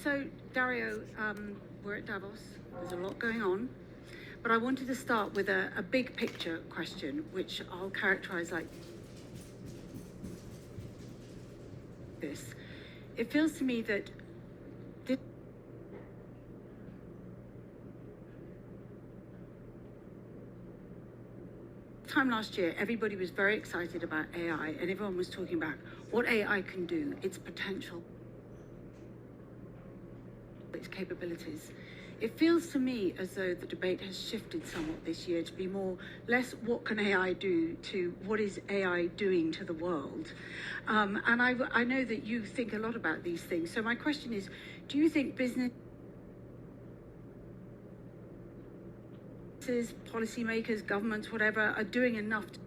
So, Dario, we're at Davos. There's a lot going on. But I wanted to start with a big picture question, which I'll characterize like this. It feels to me that this time last year, everybody was very excited about AI, and everyone was talking about what AI can do, its potential, its capabilities. It feels to me as though the debate has shifted somewhat this year to be less what can AI do to what is AI doing to the world. And I know that you think a lot about these things. So my question is, do you think businesses, policymakers, governments, whatever, are doing enough to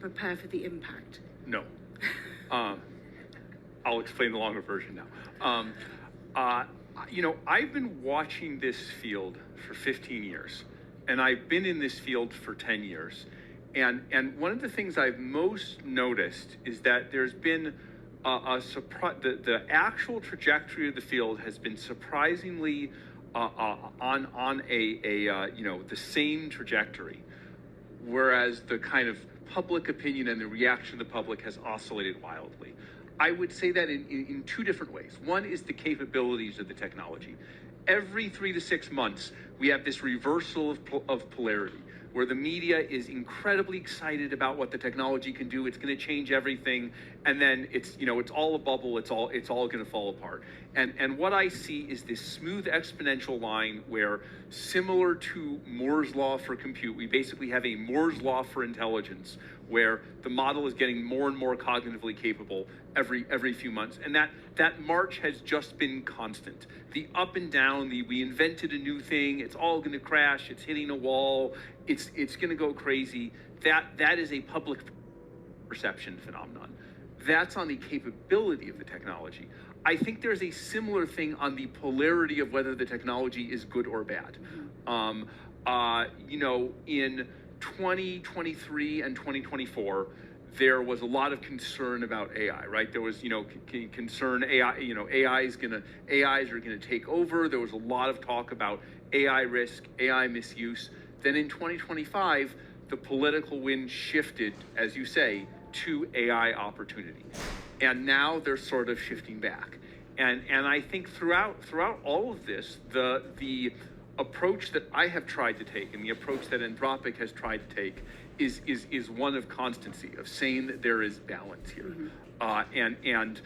prepare for the impact? No. I'll explain the longer version now. I've been watching this field for 15 years, and I've been in this field for 10 years. And one of the things I've most noticed is that there's been the actual trajectory of the field has been surprisingly on the same trajectory, whereas the kind of public opinion and the reaction of the public has oscillated wildly. I would say that in two different ways. One is the capabilities of the technology. Every 3 to 6 months, we have this reversal of polarity, where the media is incredibly excited about what the technology can do. It's going to change everything, and then it's all a bubble. It's all going to fall apart. And what I see is this smooth exponential line where, similar to Moore's law for compute, we basically have a Moore's law for intelligence, where the model is getting more and more cognitively capable every few months. And that march has just been constant. The up and down, we invented a new thing, it's all going to crash, it's hitting a wall, it's going to go crazy. That is a public perception phenomenon. That's on the capability of the technology. I think there's a similar thing on the polarity of whether the technology is good or bad. In 2023 and 2024, there was a lot of concern about AI, right? There was, concern AIs are gonna take over. There was a lot of talk about AI risk, AI misuse. Then in 2025, the political wind shifted, as you say, to AI opportunity. And now they're sort of shifting back. And I think throughout all of this, the approach that I have tried to take and the approach that Anthropic has tried to take is one of constancy, of saying that there is balance here. And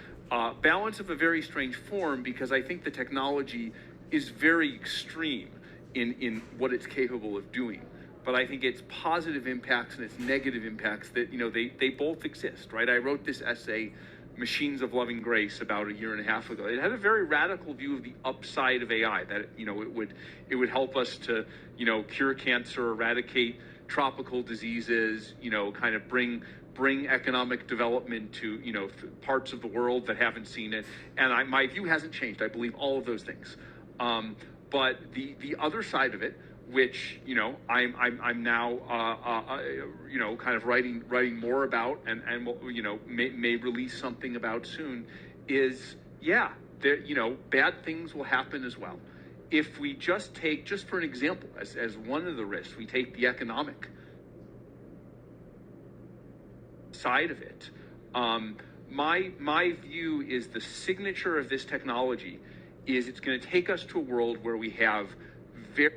balance of a very strange form, because I think the technology is very extreme in what it's capable of doing. But I think its positive impacts and its negative impacts, that they both exist, right? I wrote this essay, Machines of Loving Grace, about a year and a half ago. It had a very radical view of the upside of AI, that it would help us to cure cancer, eradicate tropical diseases, kind of bring economic development to parts of the world that haven't seen it. And my view hasn't changed. I believe all of those things. But the other side of it, which I'm now kind of writing more about, and may release something about soon, is bad things will happen as well. If we just for an example, as one of the risks, we take the economic side of it. My view is the signature of this technology is it's going to take us to a world where we have very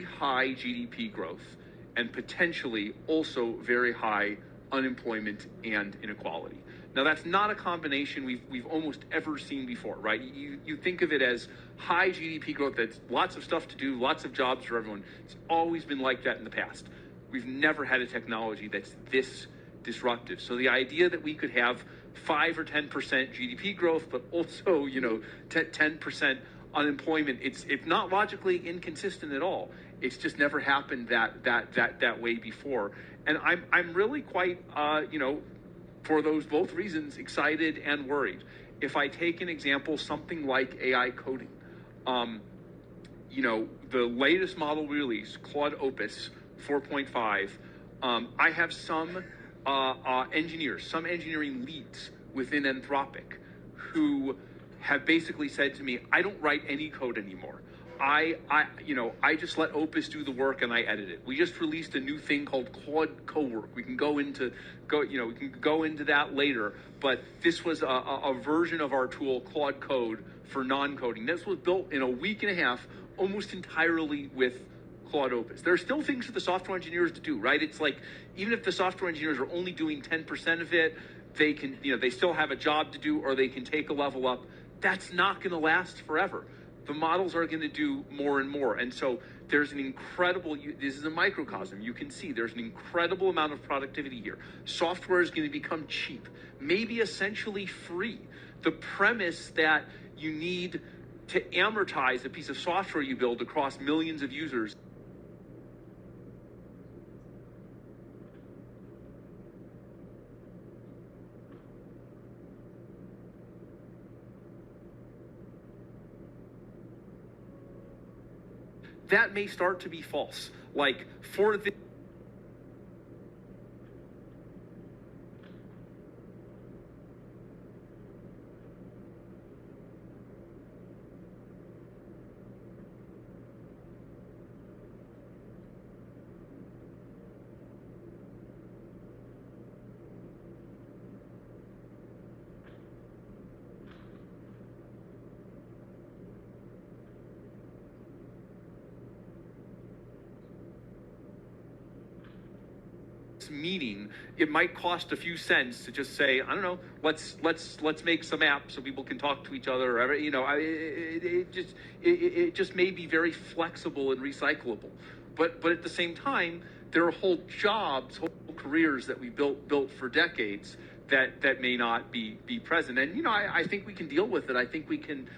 high GDP growth and potentially also very high unemployment and inequality. Now, that's not a combination we've almost ever seen before, right? You think of it as high GDP growth, that's lots of stuff to do, lots of jobs for everyone. It's always been like that in the past. We've never had a technology that's this disruptive. So the idea that we could have 5 or 10% GDP growth, but also 10% unemployment, it's not logically inconsistent at all. It's just never happened that way before. And I'm really quite for those both reasons, excited and worried. If I take an example, something like AI coding, the latest model release, Claude Opus 4.5, I have some engineers, some engineering leads within Anthropic who have basically said to me, I don't write any code anymore. I just let Opus do the work and I edit it. We just released a new thing called Claude Cowork. We can go into that later. But this was a version of our tool, Claude Code, for non-coding. This was built in a week and a half, almost entirely with Claude Opus. There are still things for the software engineers to do, right? It's like, even if the software engineers are only doing 10% of it, they can, they still have a job to do, or they can take a level up. That's not going to last forever. The models are going to do more and more. And so there's an incredible, this is a microcosm. You can see there's an incredible amount of productivity here. Software is going to become cheap, maybe essentially free. The premise that you need to amortize a piece of software you build across millions of users that may start to be false. Like, for the meeting, it might cost a few cents to just say, I don't know, let's make some apps so people can talk to each other. Or, it just may be very flexible and recyclable. But at the same time, there are whole jobs, whole careers that we built for decades that may not be present. And I think we can deal with it. I think we can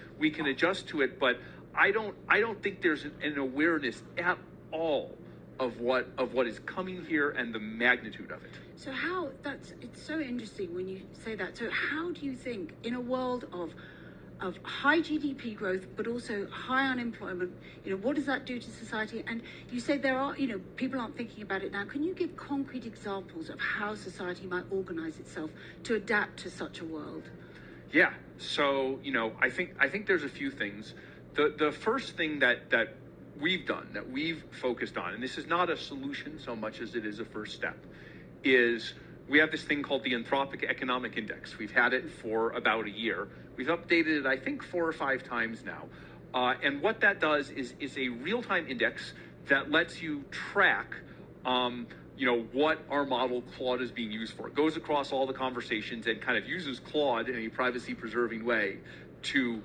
adjust to it. But I don't think there's an awareness at all of what is coming here and the magnitude of it. So it's so interesting when you say that. So how do you think, in a world of high GDP growth, but also high unemployment, what does that do to society? And you say there are, people aren't thinking about it now. Can you give concrete examples of how society might organize itself to adapt to such a world? Yeah. So, I think there's a few things. The first thing that we've done, that we've focused on, and this is not a solution so much as it is a first step, is we have this thing called the Anthropic Economic Index. We've had it for about a year. We've updated it, I think, 4 or 5 times now. And what that does is a real-time index that lets you track, what our model Claude is being used for. It goes across all the conversations and kind of uses Claude in a privacy-preserving way to,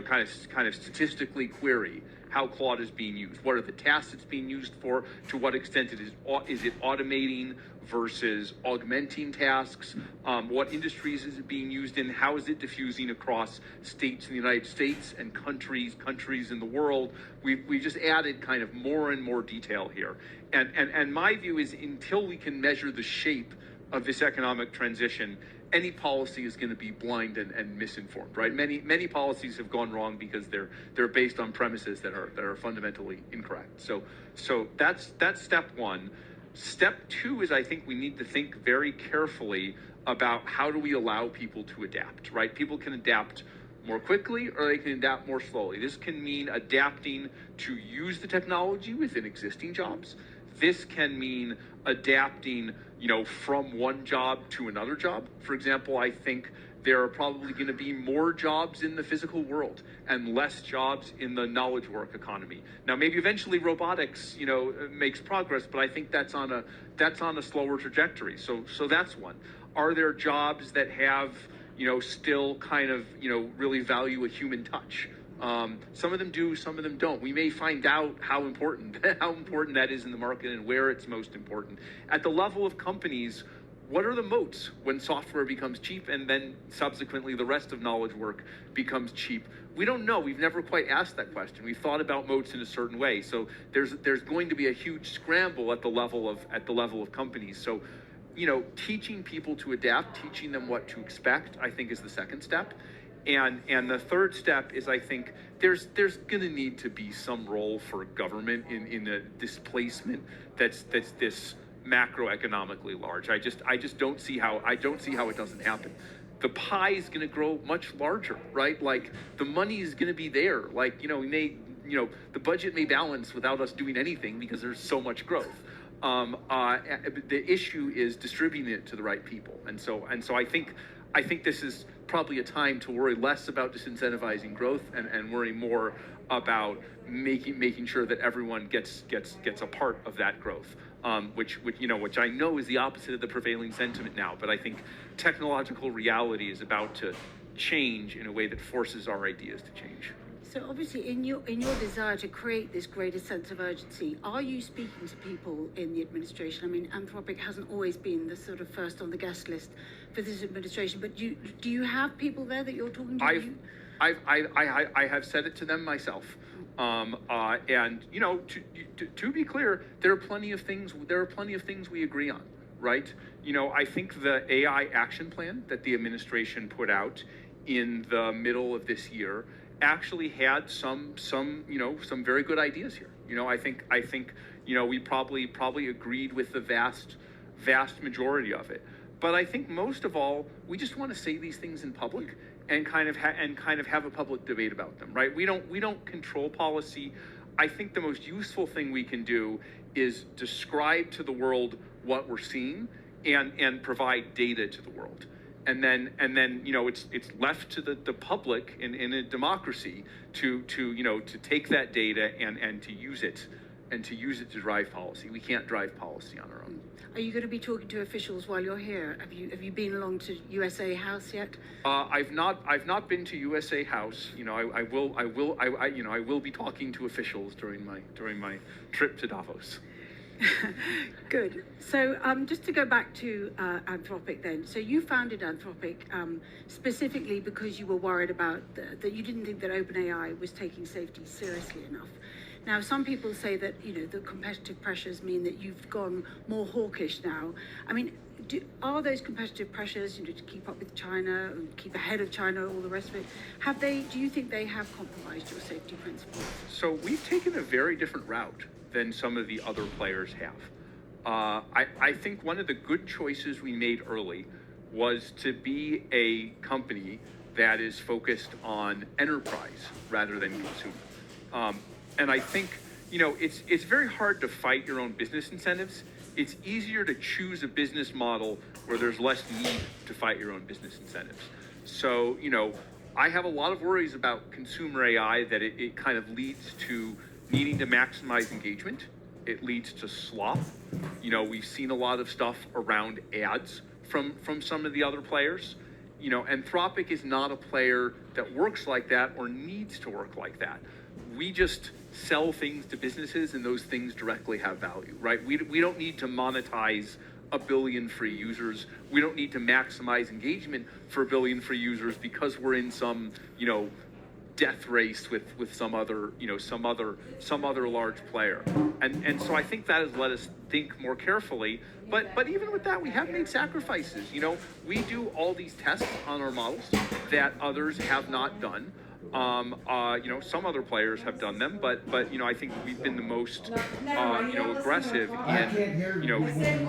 kind of statistically query how Claude is being used. What are the tasks it's being used for? To what extent is it automating versus augmenting tasks? What industries is it being used in? How is it diffusing across states in the United States and countries in the world? We've just added kind of more and more detail here. And my view is, until we can measure the shape of this economic transition, any policy is going to be blind and misinformed, right? Many policies have gone wrong because they're based on premises that are fundamentally incorrect. So that's step one. Step two is, I think we need to think very carefully about how do we allow people to adapt, right? People can adapt more quickly or they can adapt more slowly. This can mean adapting to use the technology within existing jobs. This can mean adapting, from one job to another job. For example, I think there are probably going to be more jobs in the physical world and less jobs in the knowledge work economy. Now, maybe eventually robotics, makes progress, but I think that's on a slower trajectory. So that's one. Are there jobs that have, still kind of, really value a human touch? Some of them do, some of them don't. We may find out how important that is in the market and where it's most important. At the level of companies, what are the moats when software becomes cheap and then subsequently the rest of knowledge work becomes cheap? We don't know. We've never quite asked that question. We've thought about moats in a certain way. So there's going to be a huge scramble at the level of companies. So teaching people to adapt, teaching them what to expect, I think is the second step. And the third step is, I think there's going to need to be some role for government in a displacement that's this macroeconomically large. I just don't see how it doesn't happen. The pie is going to grow much larger, right? Like the money is going to be there. Like, the budget may balance without us doing anything because there's so much growth. The issue is distributing it to the right people. And so I think this is probably a time to worry less about disincentivizing growth and worry more about making sure that everyone gets a part of that growth, which I know is the opposite of the prevailing sentiment now. But I think technological reality is about to change in a way that forces our ideas to change. So obviously, in your desire to create this greater sense of urgency, are you speaking to people in the administration? I mean, Anthropic hasn't always been the sort of first on the guest list for this administration, but do you have people there that you're talking to? I have said it to them myself, and to be clear, there are plenty of things we agree on, right? I think the AI action plan that the administration put out in the middle of this year actually had some very good ideas here. I think we probably agreed with the vast majority of it. But I think most of all, we just want to say these things in public and kind of have a public debate about them, right? We don't control policy. I think the most useful thing we can do is describe to the world what we're seeing and provide data to the world. And then it's left to the public in a democracy to take that data and to use it to drive policy. We can't drive policy on our own. Are you going to be talking to officials while you're here? Have you been along to USA House yet? I've not been to USA House. I will be talking to officials during my trip to Davos. Good. So just to go back to Anthropic then. So you founded Anthropic specifically because you were worried about that you didn't think that OpenAI was taking safety seriously enough. Now, some people say that, the competitive pressures mean that you've gone more hawkish now. I mean, are those competitive pressures, to keep up with China, and keep ahead of China, all the rest of it, do you think they have compromised your safety principles? So we've taken a very different route than some of the other players have. I think one of the good choices we made early was to be a company that is focused on enterprise rather than consumer. And I think, it's very hard to fight your own business incentives. It's easier to choose a business model where there's less need to fight your own business incentives. So, I have a lot of worries about consumer AI that it kind of leads to needing to maximize engagement. It leads to slop. We've seen a lot of stuff around ads from some of the other players. Anthropic is not a player that works like that or needs to work like that. We just sell things to businesses, and those things directly have value, right? We don't need to monetize 1 billion free users. We don't need to maximize engagement for 1 billion free users because we're in some, death race with some other large player. And so I think that has let us think more carefully. But even with that, we have made sacrifices. We do all these tests on our models that others have not done. Some other players have done them, but I think we've been the most aggressive in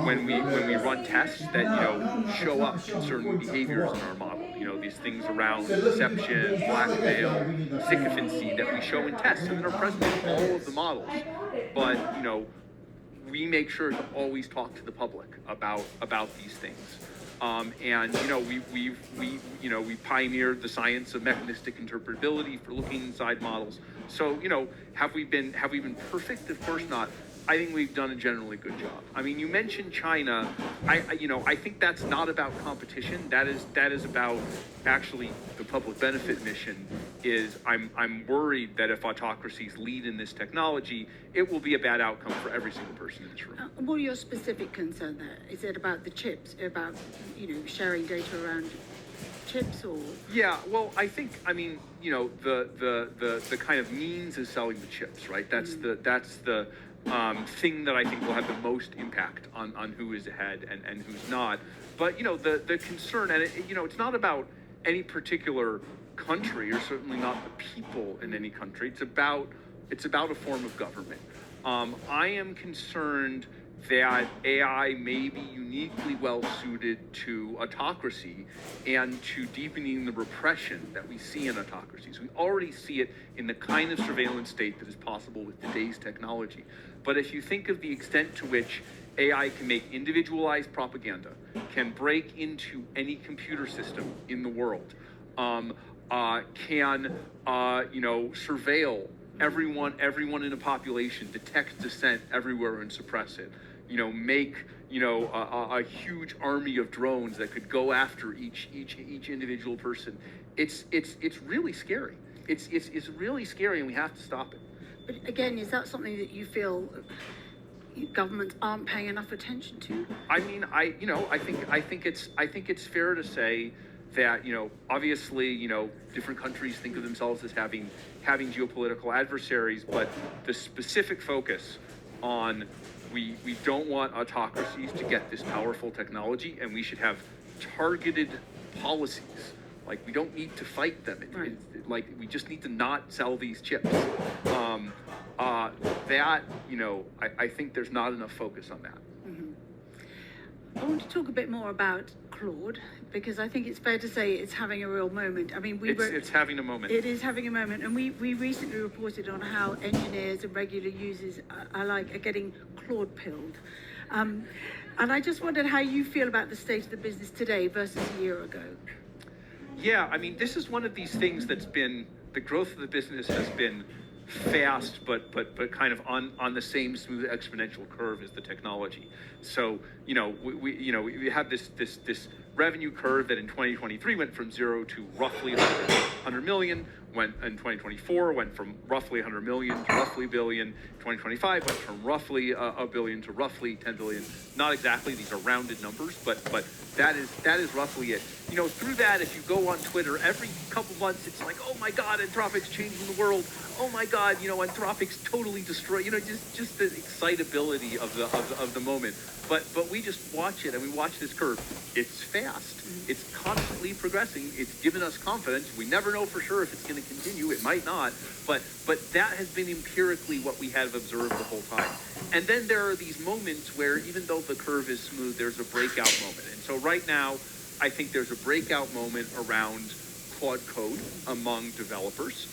when we run tests that show up certain behaviors in our model. These things around deception, blackmail, sycophancy that we show in tests and that are present in all of the models. But we make sure to always talk to the public about these things. We pioneered the science of mechanistic interpretability for looking inside models. So, have we been perfect? Of course not. I think we've done a generally good job. I mean, you mentioned China. I think that's not about competition. That is about actually the public benefit mission. I'm worried that if autocracies lead in this technology, it will be a bad outcome for every single person in this room. What are your specific concerns there? Is it about the chips? About sharing data around chips, or? Yeah, well, the kind of means is selling the chips, right? That's thing that I think will have the most impact on who is ahead and who's not. But the concern, and it's not about any particular country, or certainly not the people in any country. It's about a form of government. I am concerned that AI may be uniquely well suited to autocracy and to deepening the repression that we see in autocracies. We already see it in the kind of surveillance state that is possible with today's technology. But if you think of the extent to which AI can make individualized propaganda, can break into any computer system in the world, can surveil everyone in a population, detect dissent everywhere and suppress it, make a huge army of drones that could go after each individual person. It's really scary. It's really scary, and we have to stop it. But again, is that something that you feel governments aren't paying enough attention to? I mean, I think it's fair to say that obviously different countries think of themselves as having geopolitical adversaries, but the specific focus on we don't want autocracies to get this powerful technology, and we should have targeted policies. Like, we don't need to fight them. Like, we just need to not sell these chips. I think there's not enough focus on that. Mm-hmm. I want to talk a bit more about Claude, because I think it's fair to say it's having a real moment. I mean, it's having a moment. It is having a moment, and we recently reported on how engineers and regular users are getting Claude pilled. And I just wondered how you feel about the state of the business today versus a year ago. Yeah, I mean, this is one of these things that's been, the growth of the business has been fast, but kind of on the same smooth exponential curve as the technology. So we have this revenue curve that in 2023 went from 0 to roughly 100 million. Went in 2024 went from roughly 100 million to roughly billion. 2025 went from roughly a billion to roughly 10 billion. Not exactly; these are rounded numbers, but that is roughly it. Through that, if you go on Twitter, every couple months it's like, oh my God, Anthropic's changing the world. Oh my God, Anthropic's totally destroyed. Just the excitability of the moment. But we just watch it, and we watch this curve. It's fast. It's constantly progressing. It's given us confidence. We never know for sure if it's going to continue. It might not. But that has been empirically what we have observed the whole time. And then there are these moments where, even though the curve is smooth, there's a breakout moment. And so right now, I think there's a breakout moment around Claude Code among developers.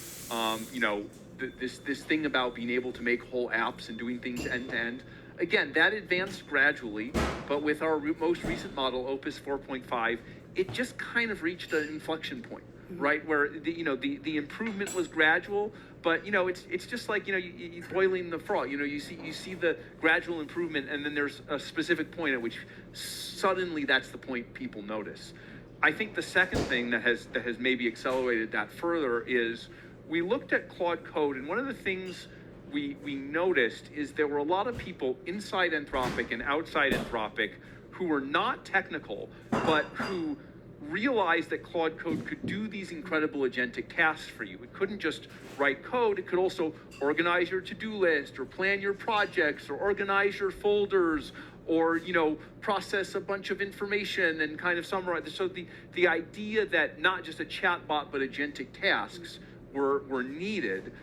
This thing about being able to make whole apps and doing things end to end. Again, that advanced gradually, but with our most recent model, Opus 4.5, it just kind of reached an inflection point, right? Where the improvement was gradual, but it's just like you boiling the frog. You see the gradual improvement, and then there's a specific point at which suddenly that's the point people notice. I think the second thing that has maybe accelerated that further is we looked at Claude Code, and one of the things we noticed is there were a lot of people inside Anthropic and outside Anthropic who were not technical, but who realized that Claude Code could do these incredible agentic tasks for you. It couldn't just write code, it could also organize your to-do list, or plan your projects, or organize your folders, or process a bunch of information and kind of summarize. So the idea that not just a chatbot but agentic tasks were needed.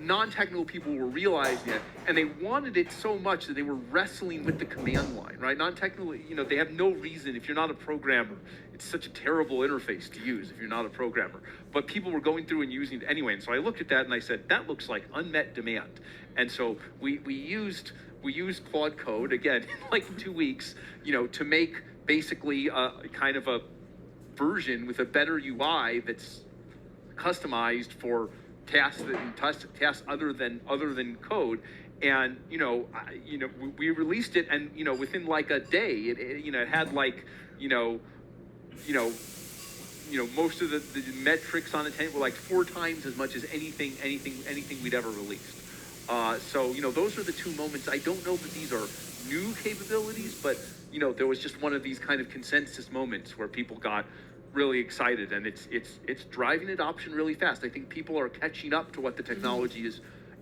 Non-technical people were realizing it, and they wanted it so much that they were wrestling with the command line, right? Non-technical, they have no reason. If you're not a programmer, it's such a terrible interface to use if you're not a programmer. But people were going through and using it anyway. And so I looked at that and I said, that looks like unmet demand. And so we used Claude Code, again, like 2 weeks, to make basically kind of a version with a better UI that's customized for tasks other than code. And we released it, and within like a day it had like most of the metrics on it were like 4 times as much as anything we'd ever released. So those are the two moments. I don't know that these are new capabilities, but there was just one of these kind of consensus moments where people got really excited, and it's driving adoption really fast. I think people are catching up to what the technology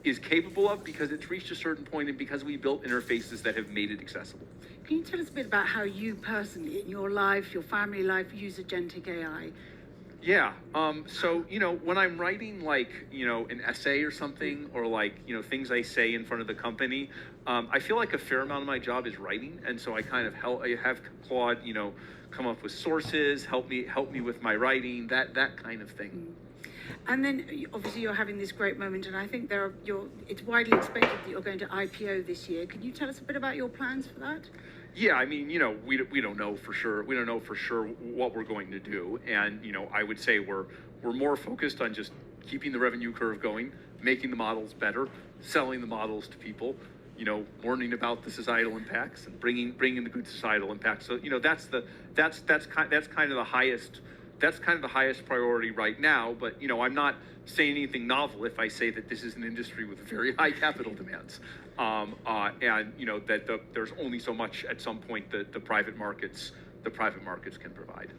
is capable of because it's reached a certain point and because we built interfaces that have made it accessible. Can you tell us a bit about how you personally, in your life, your family life, use agentic AI? Yeah. So, when I'm writing like, an essay or something, or like, things I say in front of the company, I feel like a fair amount of my job is writing. And so I kind of I have Claude, come up with sources, help me with my writing, that kind of thing. And then obviously you're having this great moment, and I think it's widely expected that you're going to IPO this year. Can you tell us a bit about your plans for that? Yeah, I mean, we don't know for sure. We don't know for sure what we're going to do, and I would say we're more focused on just keeping the revenue curve going, making the models better, selling the models to people, warning about the societal impacts and bringing the good societal impacts. So that's kind of the highest priority right now. But I'm not saying anything novel if I say that this is an industry with very high capital demands. And that there's only so much at some point that the private markets can provide.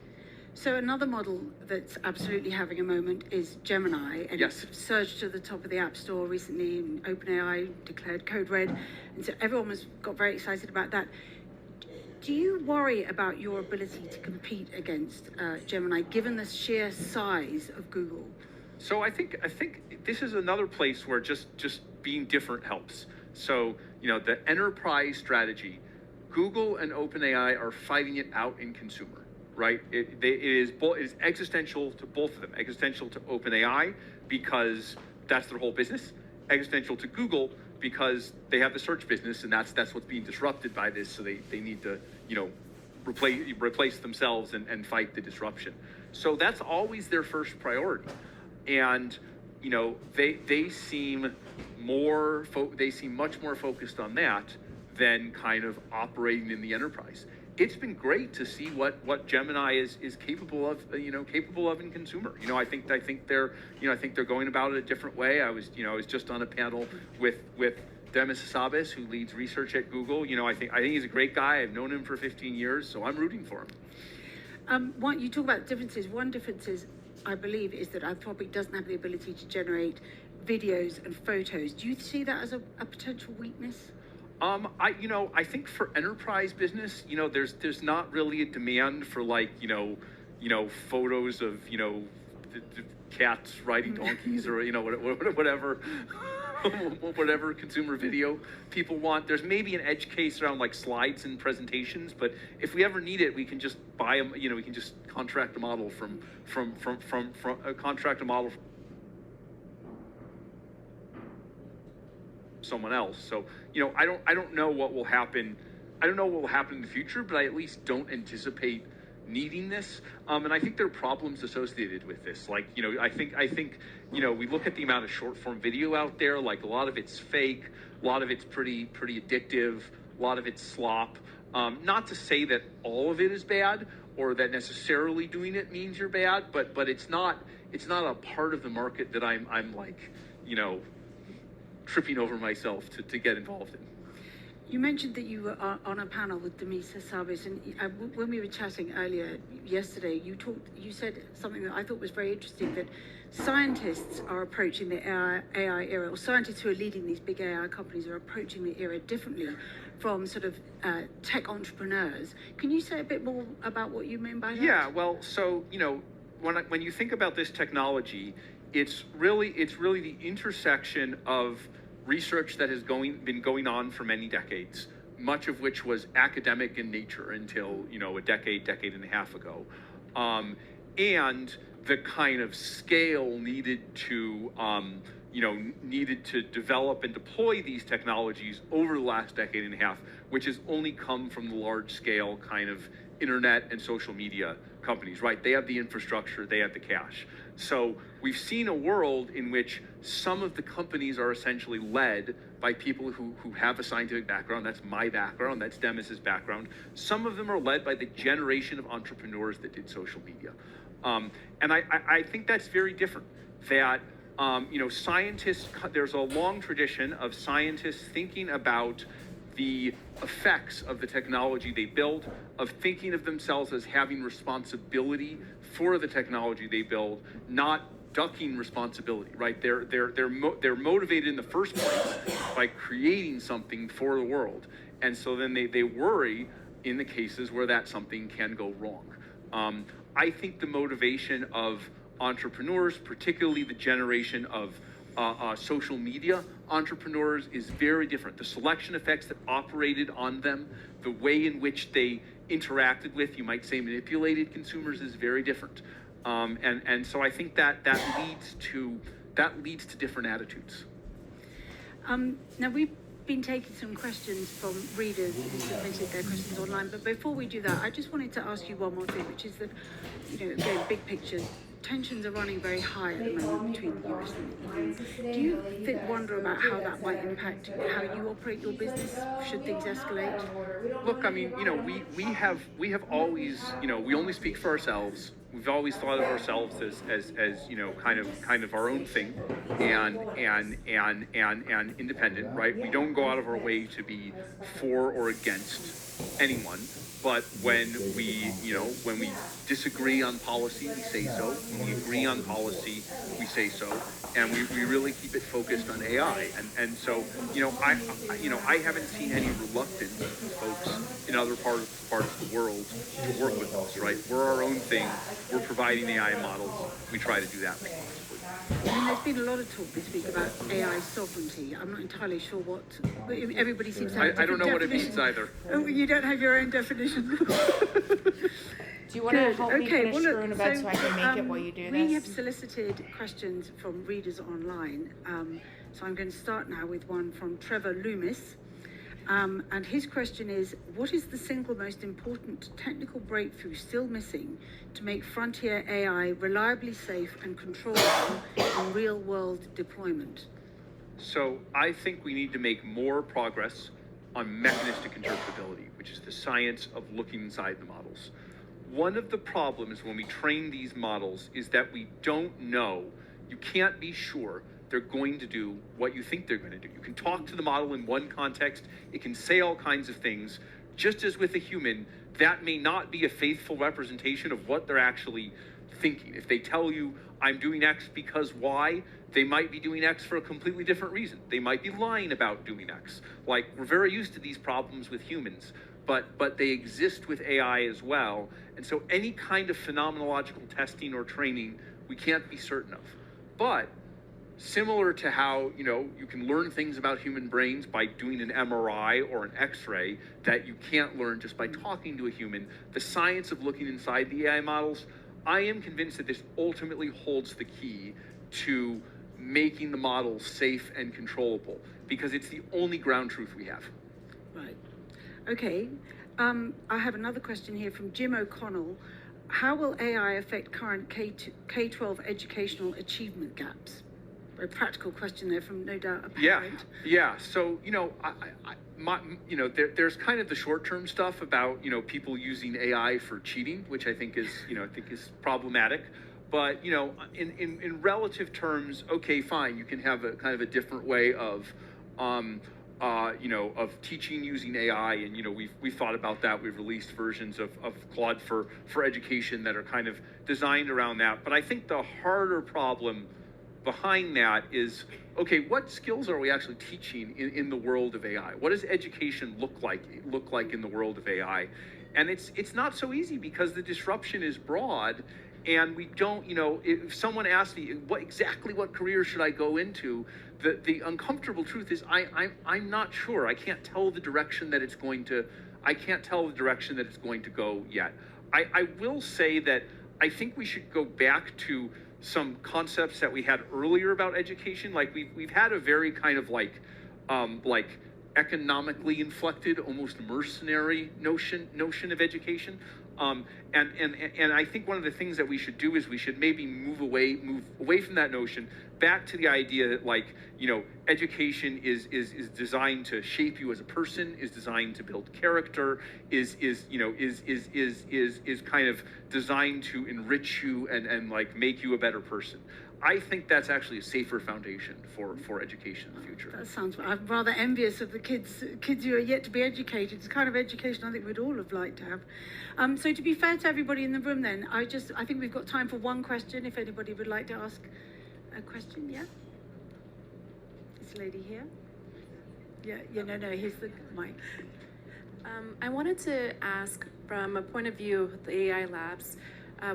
So another model that's absolutely having a moment is Gemini, and yes. It's surged to the top of the App Store recently, and OpenAI declared code red, and so everyone got very excited about that. Do you worry about your ability to compete against Gemini, given the sheer size of Google? So I think this is another place where just being different helps. So, the enterprise strategy, Google and OpenAI are fighting it out in consumer, right? It is existential to both of them. Existential to OpenAI because that's their whole business. Existential to Google because they have the search business, and that's what's being disrupted by this. So they need to, replace themselves and fight the disruption. So that's always their first priority. And they seem much more focused on that than kind of operating in the enterprise. It's been great to see what Gemini is capable of in consumer. I think they're going about it a different way. I was just on a panel with Demis Hassabis, who leads research at Google. I think he's a great guy. I've known him for 15 years, so I'm rooting for him. You talk about differences. One difference is, I believe, is that Anthropic doesn't have the ability to generate videos and photos. Do you see that as a potential weakness? I think for enterprise business, there's not really a demand for like, photos of, the cats riding donkeys or, whatever, whatever consumer video people want. There's maybe an edge case around like slides and presentations, but if we ever need it, we can just buy them. We can just contract a model from someone else. So, I don't know what will happen. I don't know what will happen in the future, but I at least don't anticipate needing this. And I think there are problems associated with this. Like, I think, we look at the amount of short form video out there, like a lot of it's fake, a lot of it's pretty addictive, a lot of it's slop. Not to say that all of it is bad or that necessarily doing it means you're bad, but it's not a part of the market that I'm like, tripping over myself to get involved in. You mentioned that you were on a panel with Demis Hassabis, and when we were chatting earlier yesterday, you said something that I thought was very interesting, that scientists are approaching the AI era, or scientists who are leading these big AI companies are approaching the era differently from sort of tech entrepreneurs. Can you say a bit more about what you mean by that? Yeah, well, so, when you think about this technology, it's really the intersection of research that has been going on for many decades, much of which was academic in nature until a decade and a half ago, and the kind of scale needed to develop and deploy these technologies over the last decade and a half, which has only come from the large scale kind of internet and social media companies, right? They have the infrastructure, they have the cash. So we've seen a world in which some of the companies are essentially led by people who have a scientific background. That's my background, that's Demis's background. Some of them are led by the generation of entrepreneurs that did social media. And I think that's very different. That, scientists, there's a long tradition of scientists thinking about the effects of the technology they build, of thinking of themselves as having responsibility for the technology they build, not ducking responsibility, right? They're motivated in the first place by creating something for the world, and so then they worry in the cases where that something can go wrong. I think the motivation of entrepreneurs, particularly the generation of social media entrepreneurs, is very different. The selection effects that operated on them, the way in which they interacted with, you might say, manipulated consumers, is very different. And so I think that leads to different attitudes. Now we've been taking some questions from readers who submitted their questions online, but before we do that, I just wanted to ask you one more thing, which is that, again, big picture, tensions are running very high at the moment between the US and the EU. Do you wonder about how that might impact how you operate your business should things escalate? Look, I mean, we have always, we only speak for ourselves. We've always thought of ourselves as kind of our own thing, and independent, right? We don't go out of our way to be for or against anyone. But when we disagree on policy, we say so. When we agree on policy, we say so. And we really keep it focused on AI. And so, I haven't seen any reluctance from folks in other parts of the world to work with us, right? We're our own thing. We're providing AI models. We try to do that responsibly. I mean, there's been a lot of talk this week about AI sovereignty. I'm not entirely sure what, everybody seems to have I don't know what it definition. means either. Oh, you don't have your own definition? Do you want to help me finish screwing about so I can make it while you do this? We have solicited questions from readers online. So I'm going to start now with one from Trevor Loomis. And his question is, what is the single most important technical breakthrough still missing to make frontier AI reliably safe and controllable in real-world deployment? So I think we need to make more progress on mechanistic interpretability, which is the science of looking inside the models. One of the problems when we train these models is that we don't know, you can't be sure they're going to do what you think they're going to do. You can talk to the model in one context, it can say all kinds of things. Just as with a human, that may not be a faithful representation of what they're actually thinking. If they tell you, I'm doing X because Y, they might be doing X for a completely different reason. They might be lying about doing X. Like, we're very used to these problems with humans, but they exist with AI as well. And so any kind of phenomenological testing or training, we can't be certain of. But similar to how, you can learn things about human brains by doing an MRI or an X-ray that you can't learn just by talking to a human, the science of looking inside the AI models, I am convinced that this ultimately holds the key to making the models safe and controllable, because it's the only ground truth we have. Right. Okay. I have another question here from Jim O'Connell. How will AI affect current K-12 educational achievement gaps? Very practical question there from no doubt a parent. Yeah. So, there's kind of the short-term stuff about, people using AI for cheating, which I think is problematic. But, in relative terms, okay, fine, you can have a kind of a different way of teaching using AI, and we've thought about that. We've released versions of Claude for education that are kind of designed around that. But I think the harder problem behind that is, okay, what skills are we actually teaching in the world of AI? What does education look like in the world of AI? And it's not so easy because the disruption is broad, and we don't, if someone asks me what career should I go into, the uncomfortable truth is I'm not sure. I can't tell the direction that it's going to go yet. I will say that I think we should go back to some concepts that we had earlier about education. Like we've had a very kind of like economically inflected, almost mercenary notion of education. And I think one of the things that we should do is we should maybe move away from that notion back to the idea that education is designed to shape you as a person, is designed to build character, is kind of designed to enrich you and make you a better person. I think that's actually a safer foundation for education in the future. That sounds, I'm rather envious of the kids who are yet to be educated. It's the kind of education I think we'd all have liked to have. So to be fair to everybody in the room then, I think we've got time for one question, if anybody would like to ask a question. Yeah? This lady here. Yeah, no, here's the mic. I wanted to ask, from a point of view of the AI labs,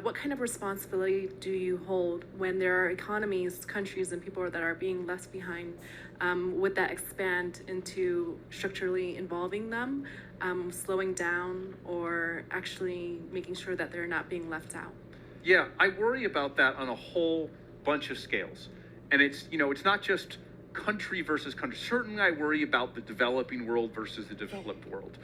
what kind of responsibility do you hold when there are economies, countries, and people that are being left behind? Would that expand into structurally involving them, slowing down, or actually making sure that they're not being left out? Yeah, I worry about that on a whole bunch of scales. And it's not just country versus country. Certainly I worry about the developing world versus the developed world.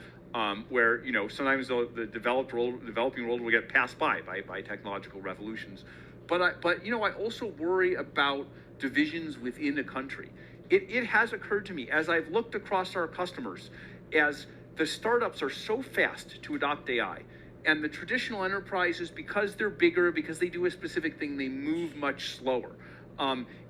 Where sometimes the developing world will get passed by technological revolutions, but I also worry about divisions within a country. It has occurred to me as I've looked across our customers, as the startups are so fast to adopt AI, and the traditional enterprises, because they're bigger, because they do a specific thing, they move much slower.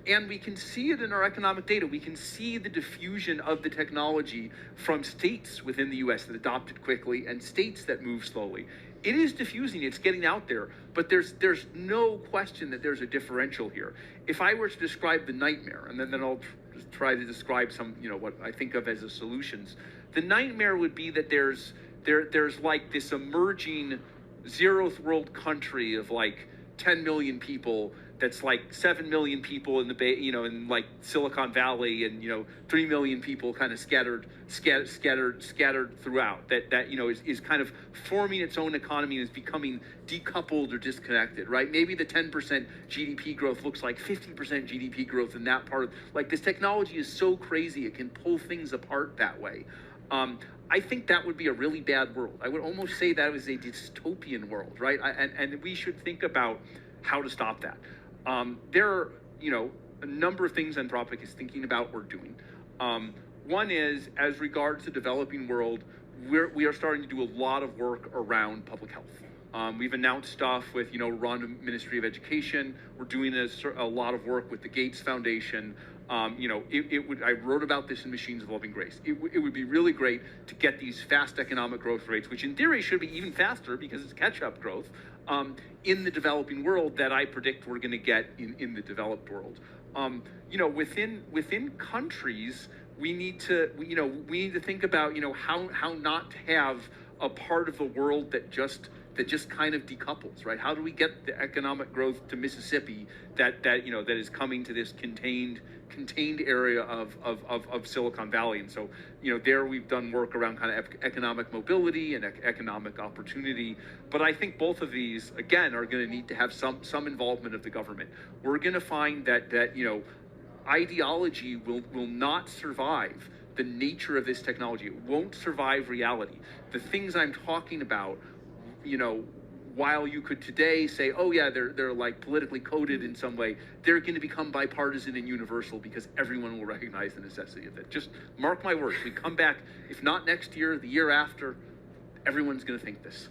And we can see it in our economic data. We can see the diffusion of the technology from states within the US that adopted quickly and states that move slowly. It is diffusing, it's getting out there, but there's no question that there's a differential here. If I were to describe the nightmare, and then I'll try to describe some, what I think of as the solutions. The nightmare would be that there's like this emerging zeroth world country of like 10 million people that's like 7 million people in the Bay, in like Silicon Valley, and 3 million people kind of scattered throughout. That is kind of forming its own economy and is becoming decoupled or disconnected, right? Maybe the 10% GDP growth looks like 50% GDP growth in that part of, like, this technology is so crazy it can pull things apart that way. I think that would be a really bad world. I would almost say that is a dystopian world, right? And we should think about how to stop that. There are, a number of things Anthropic is thinking about or doing. One is, as regards the developing world, we are starting to do a lot of work around public health. We've announced stuff with, Rwanda Ministry of Education. We're doing a lot of work with the Gates Foundation. I wrote about this in Machines of Loving Grace. It would be really great to get these fast economic growth rates, which in theory should be even faster because it's catch-up growth, in the developing world that I predict we're going to get in the developed world. Within countries, we need to think about, how not to have a part of the world that just kind of decouples, right? How do we get the economic growth to Mississippi that is coming to this contained area of Silicon Valley? And so, there we've done work around kind of economic mobility and economic opportunity. But I think both of these, again, are going to need to have some involvement of the government. We're going to find that ideology will not survive the nature of this technology. It won't survive reality. The things I'm talking about, while you could today say, oh yeah, they're like politically coded in some way, they're going to become bipartisan and universal because everyone will recognize the necessity of it. Just mark my words. We come back, if not next year, the year after, everyone's going to think this.